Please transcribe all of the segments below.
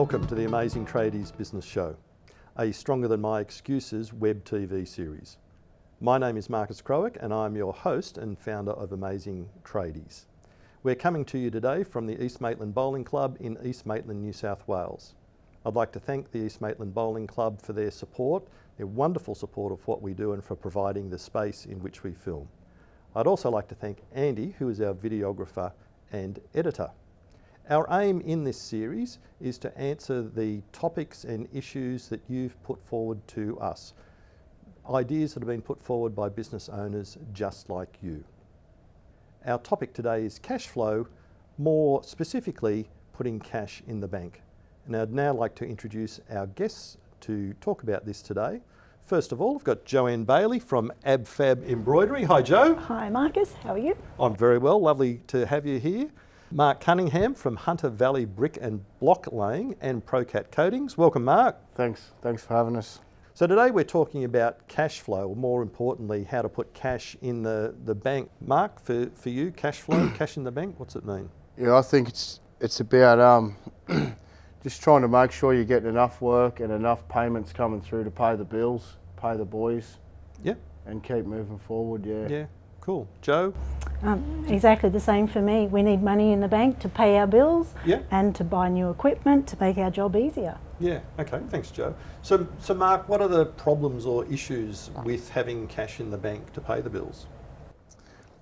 Welcome to the Amazing Tradies Business Show, a Stronger Than My Excuses web TV series. My name is Marcus Crowick and I'm your host and founder of Amazing Tradies. We're coming to you today from the East Maitland Bowling Club in East Maitland, New South Wales. I'd like to thank the East Maitland Bowling Club for their support, their wonderful support of what we do and for providing the space in which we film. I'd also like to thank Andy, who is our videographer and editor. Our aim in this series is to answer the topics and issues that you've put forward to us. Ideas that have been put forward by business owners just like you. Our topic today is cash flow, more specifically putting cash in the bank. And I'd now like to introduce our guests to talk about this today. First of all, I've got Joanne Bailey from AbFab Embroidery. Hi Joe. Hi Marcus, how are you? I'm very well, lovely to have you here. Mark Cunningham from Hunter Valley Brick and Block Laying and Procat Coatings. Welcome Mark. Thanks for having us. So today we're talking about cash flow, or more importantly, how to put cash in the bank. Mark, for you, cash flow, cash in the bank, what's it mean? Yeah, I think it's about just trying to make sure you're getting enough work and enough payments coming through to pay the bills, pay the boys, yeah, and keep moving forward. Yeah, cool. Joe? Exactly the same for me. We need money in the bank to pay our bills, yeah, and to buy new equipment to make our job easier. Yeah, okay, thanks Joe. So Mark, what are the problems or issues with having cash in the bank to pay the bills?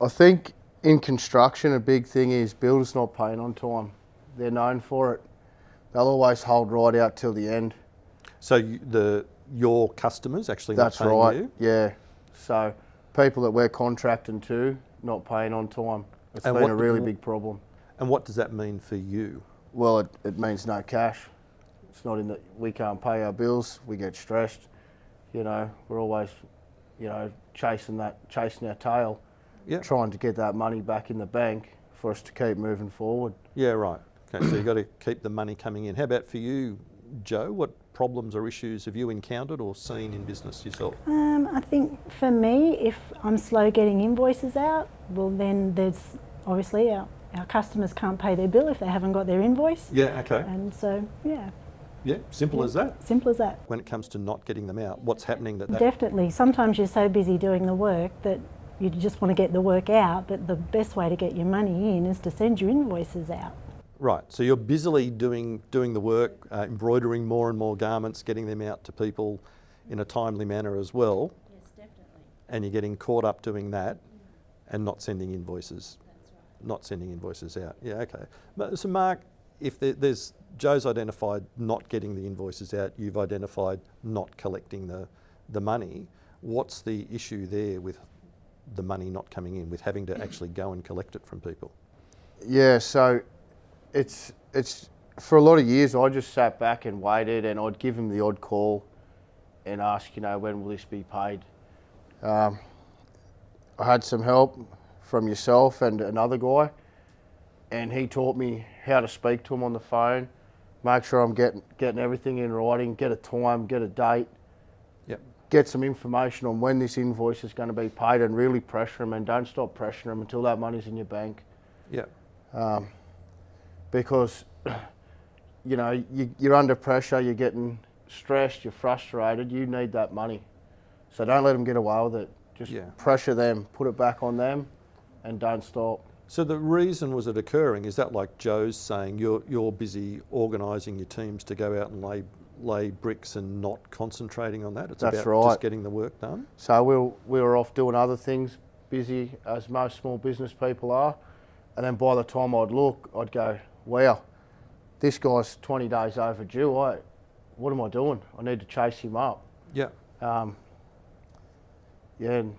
I think in construction a big thing is builders not paying on time. They're known for it. They'll always hold right out till the end. So your customers actually not paying right, you? Yeah. So people that we're contracting to not paying on time. It's been a really big problem. And what does that mean for you? Well, it means no cash. It's not in that we can't pay our bills. We get stressed. You know, we're always, chasing our tail, yep, trying to get that money back in the bank for us to keep moving forward. Yeah, right. Okay, so you've got to keep the money coming in. How about for you, Joe? What problems or issues have you encountered or seen in business yourself? I think for me, if I'm slow getting invoices out, well then there's obviously our customers can't pay their bill if they haven't got their invoice. Yeah, okay. And so, yeah. Yeah, simple as that. Simple as that. When it comes to not getting them out, what's happening that? Definitely. Sometimes you're so busy doing the work that you just want to get the work out, but the best way to get your money in is to send your invoices out. Right, so you're busily doing the work, embroidering more and more garments, getting them out to people in a timely manner as well. Yes, definitely. And you're getting caught up doing that and not sending invoices. That's right. Not sending invoices out. Yeah, okay. So Mark, if there's Joe's identified not getting the invoices out, you've identified not collecting the money. What's the issue there with the money not coming in, with having to actually go and collect it from people? Yeah, so it's for a lot of years I just sat back and waited, and I'd give him the odd call and ask, when will this be paid? I had some help from yourself and another guy, and he taught me how to speak to him on the phone, make sure I'm getting everything in writing, get a time, get a date, yep, get some information on when this invoice is going to be paid, and really pressure him, and don't stop pressuring him until that money's in your bank. Yep. Because you're under pressure, you're getting stressed, you're frustrated, you need that money. So don't let them get away with it. Just pressure them, put it back on them, and don't stop. So the reason was it occurring, is that like Joe's saying, you're busy organising your teams to go out and lay bricks and not concentrating on that? It's That's about right. just getting the work done? So we were off doing other things, busy as most small business people are, and then by the time I'd look, I'd go, wow, this guy's 20 days overdue. What am I doing? I need to chase him up. Yeah. And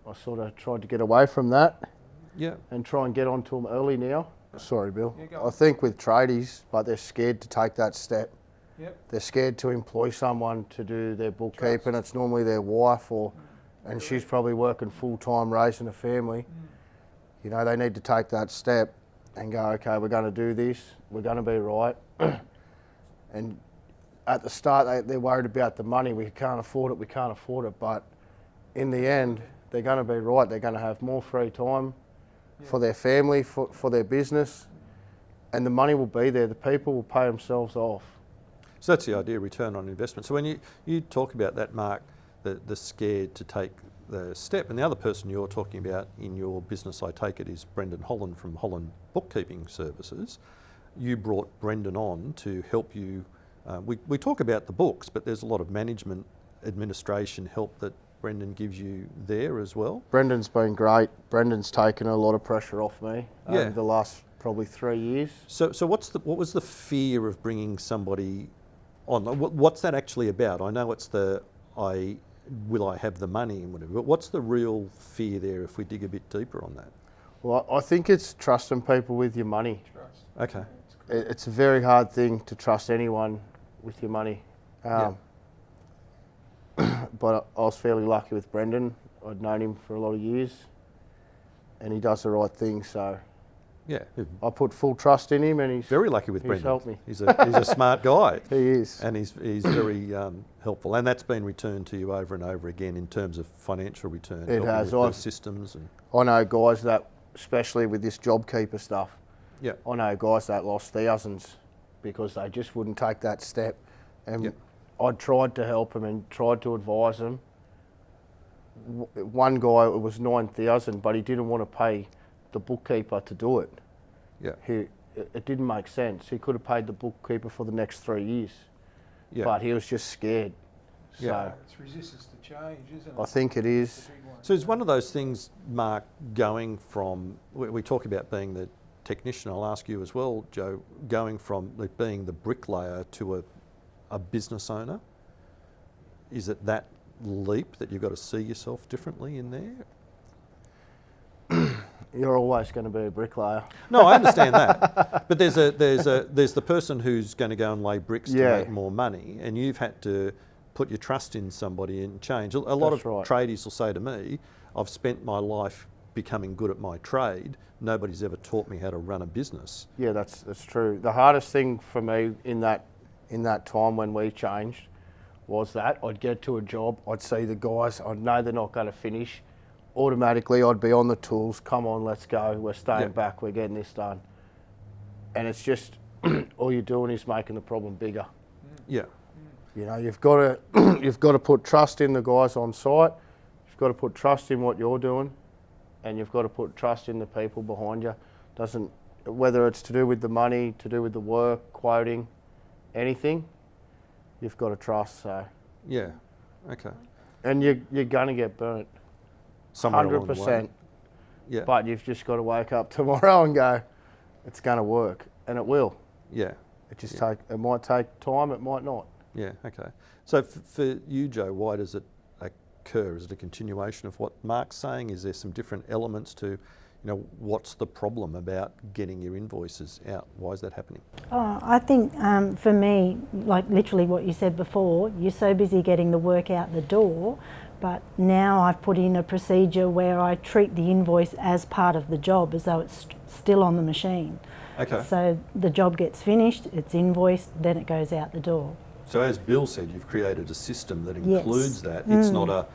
I sort of tried to get away from that. Yeah. And try and get onto them early now. Sorry, Bill. Yeah, go. I think with tradies, but they're scared to take that step. Yep. They're scared to employ someone to do their bookkeeping. It's normally their wife, and she's probably working full time raising a family. They need to take that step and go, okay, we're going to do this, we're going to be right. And at the start, they're worried about the money. We can't afford it, but in the end, they're going to be right. They're going to have more free time for their family, for their business, and the money will be there. The people will pay themselves off. So that's the idea, return on investment. So when you talk about that, Mark, the scared to take the step, and the other person you're talking about in your business, I take it, is Brendan Holland from Holland Bookkeeping Services. You brought Brendan on to help you. We talk about the books, but there's a lot of management, administration help that Brendan gives you there as well. Brendan's been great. Brendan's taken a lot of pressure off me over the last probably 3 years. So what was the fear of bringing somebody on? What's that actually about? I know it's will I have the money and whatever, but what's the real fear there if we dig a bit deeper on that? Well, I think it's trusting people with your money. Okay. It's a very hard thing to trust anyone with your money. But I was fairly lucky with Brendan. I'd known him for a lot of years and he does the right thing, so yeah, I put full trust in him and he's very lucky with Brendan. He's helped me. He's a smart guy. He is. And he's very helpful. And that's been returned to you over and over again in terms of financial return. It has. With the systems. And I know guys that, especially with this JobKeeper stuff, yeah, I know guys that lost thousands because they just wouldn't take that step. And I tried to help them and tried to advise them. One guy, it was 9,000, but he didn't want to pay the bookkeeper to do it. Yeah. It didn't make sense. He could have paid the bookkeeper for the next 3 years. Yeah. But he was just scared. Yeah. So it's resistance to change, isn't it? I think it is. So it's one of those things, Mark, going from, we talk about being the technician, I'll ask you as well, Joe, going from being the bricklayer to a business owner, is it that leap that you've got to see yourself differently in there? You're always going to be a bricklayer. No, I understand that. But there's the person who's going to go and lay bricks to make more money, and you've had to put your trust in somebody and change. A lot of tradies will say to me, I've spent my life becoming good at my trade. Nobody's ever taught me how to run a business. Yeah, that's true. The hardest thing for me in that time when we changed was that I'd get to a job, I'd see the guys, I'd know they're not going to finish. Automatically, I'd be on the tools. Come on, let's go. We're staying back. We're getting this done. And it's just all you're doing is making the problem bigger. Yeah. You know, you've got to put trust in the guys on site. You've got to put trust in what you're doing, and you've got to put trust in the people behind you. Whether it's to do with the money, to do with the work, quoting, anything, you've got to trust. So. Yeah. Okay. And you're going to get burnt. 100%. Yeah. But you've just got to wake up tomorrow and go, it's going to work, and it will. Yeah. It might take time, it might not. Yeah. Okay. So for you, Joe, why does it occur? Is it a continuation of what Mark's saying? Is there some different elements to, what's the problem about getting your invoices out? Why is that happening? Oh, I think for me, like literally what you said before, you're so busy getting the work out the door. But now I've put in a procedure where I treat the invoice as part of the job, as though it's still on the machine. Okay. So the job gets finished, it's invoiced, then it goes out the door. So as Bill said, you've created a system that includes that. It's not a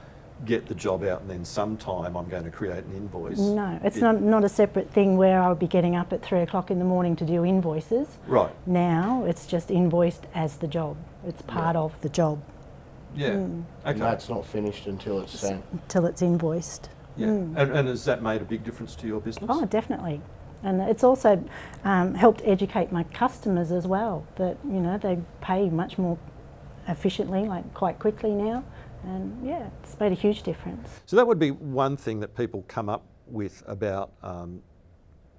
get the job out and then sometime I'm going to create an invoice. No, it's not a separate thing where I'll be getting up at 3 o'clock in the morning to do invoices. Right. Now it's just invoiced as the job. It's part of the job. Yeah. Okay. And that's not finished until it's sent. Until it's invoiced. Yeah. And has that made a big difference to your business? Oh, definitely. And it's also helped educate my customers as well, that, they pay much more efficiently, like quite quickly now. And yeah, it's made a huge difference. So that would be one thing that people come up with about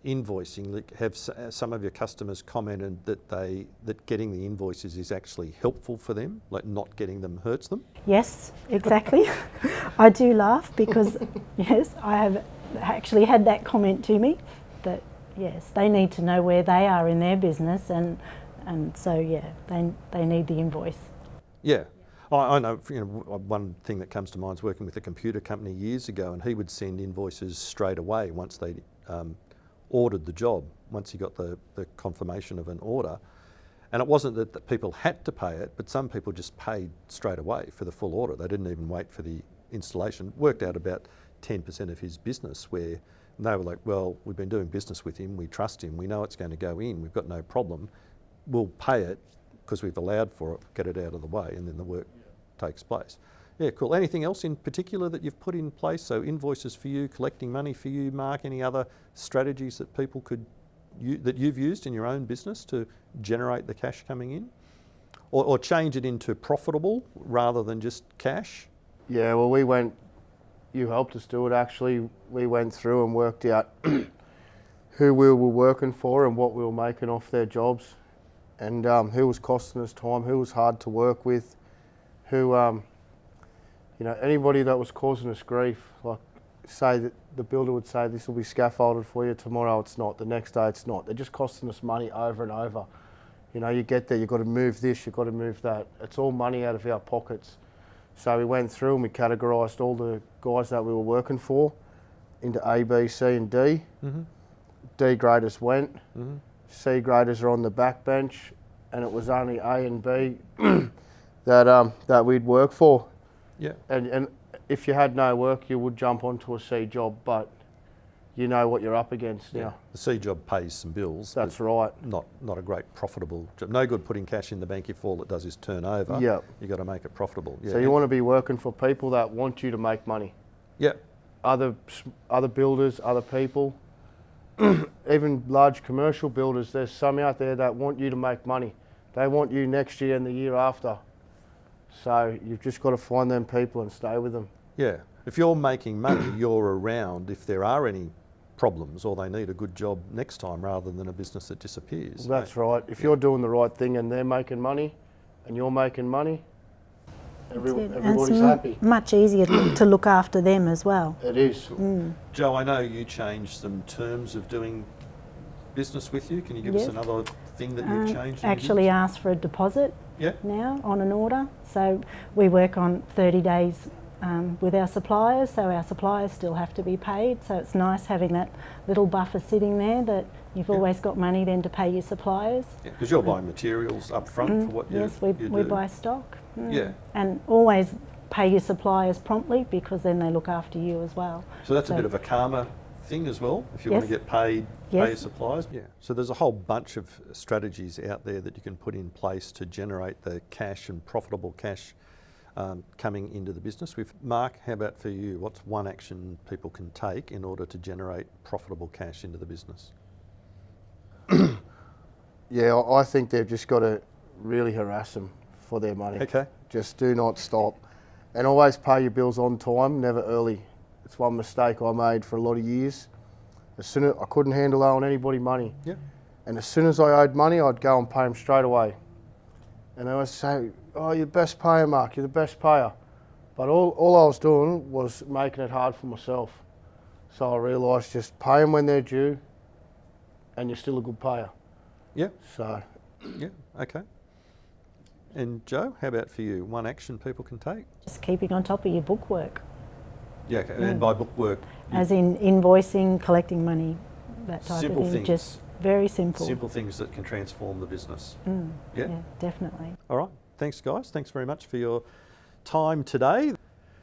invoicing. Have some of your customers commented that getting the invoices is actually helpful for them, like not getting them hurts them? Yes, exactly. I do laugh because, yes, I have actually had that comment to me that, yes, they need to know where they are in their business and so, yeah, they need the invoice. Yeah. I know, one thing that comes to mind is working with a computer company years ago, and he would send invoices straight away once they ordered the job, once he got the confirmation of an order. And it wasn't that people had to pay it, but some people just paid straight away for the full order. They didn't even wait for the installation. Worked out about 10% of his business where they were like, well, we've been doing business with him, we trust him, we know it's going to go in, we've got no problem, we'll pay it because we've allowed for it, get it out of the way, and then the work takes place. Yeah, cool. Anything else in particular that you've put in place? So invoices for you, collecting money for you, Mark. Any other strategies that people could that you've used in your own business to generate the cash coming in, or change it into profitable rather than just cash? Yeah, well, you helped us do it actually. We went through and worked out who we were working for and what we were making off their jobs, and who was costing us time, who was hard to work with, who, anybody that was causing us grief. Like, say that the builder would say, this will be scaffolded for you, tomorrow it's not, the next day it's not. They're just costing us money over and over. You get there, you've got to move this, you've got to move that. It's all money out of our pockets. So we went through and we categorised all the guys that we were working for into A, B, C and D. Mm-hmm. D graders went, Mm-hmm. C graders are on the back bench, and it was only A and B that we'd work for. Yeah. And if you had no work, you would jump onto a C job, but you know what you're up against now. The C job pays some bills. That's right. Not a great profitable job. No good putting cash in the bank if all it does is turn over. Yep. You've got to make it profitable. Yeah. So you want to be working for people that want you to make money. Yeah. Other builders, other people, even large commercial builders, there's some out there that want you to make money. They want you next year and the year after. So you've just got to find them people and stay with them. Yeah. If you're making money, you're around if there are any problems or they need a good job next time rather than a business that disappears. Well, that's right. If you're doing the right thing and they're making money and you're making money, everybody's happy. Much easier to look after them as well. It is. Joe, I know you changed some terms of doing business with you. Can you give us another thing that you've changed? Actually asked for a deposit now on an order. So we work on 30 days with our suppliers, so our suppliers still have to be paid. So it's nice having that little buffer sitting there that you've always got money then to pay your suppliers. Yeah, because you're buying materials up front for what you Yes, we buy stock. Yeah. And always pay your suppliers promptly because then they look after you as well. So that's a bit of a karma thing as well, if you want to get paid, pay your suppliers. Yeah. So there's a whole bunch of strategies out there that you can put in place to generate the cash and profitable cash coming into the business. Mark, how about for you? What's one action people can take in order to generate profitable cash into the business? Yeah, I think they've just got to really harass them for their money. Okay. Just do not stop. And always pay your bills on time, never early. It's one mistake I made for a lot of years. As soon as I couldn't handle owing anybody money. Yeah. And as soon as I owed money, I'd go and pay them straight away. And they would say, oh, you're the best payer, Mark, you're the best payer. But all I was doing was making it hard for myself. So I realised just pay them when they're due and you're still a good payer. Yeah. So. Yeah, okay. And Joe, how about for you? One action people can take? Just keeping on top of your bookwork. Yeah, okay. And by bookwork? As in invoicing, collecting money, that type Simple of thing. things. Just very simple. Simple things that can transform the business. Yeah, definitely. All right. Thanks, guys. Thanks very much for your time today.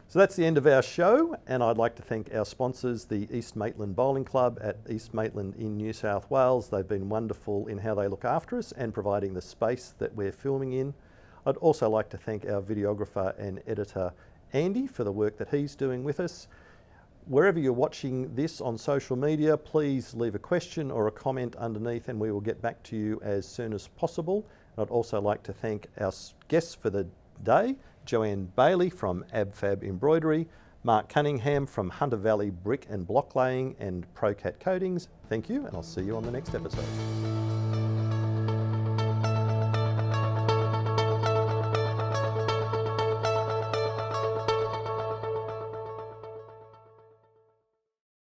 So that's the end of our show, and I'd like to thank our sponsors, the East Maitland Bowling Club at East Maitland in New South Wales. They've been wonderful in how they look after us and providing the space that we're filming in. I'd also like to thank our videographer and editor, Andy, for the work that he's doing with us. Wherever you're watching this on social media, please leave a question or a comment underneath and we will get back to you as soon as possible. I'd also like to thank our guests for the day, Joanne Bailey from AbFab Embroidery, Mark Cunningham from Hunter Valley Brick and Block Laying and ProCat Coatings. Thank you, and I'll see you on the next episode.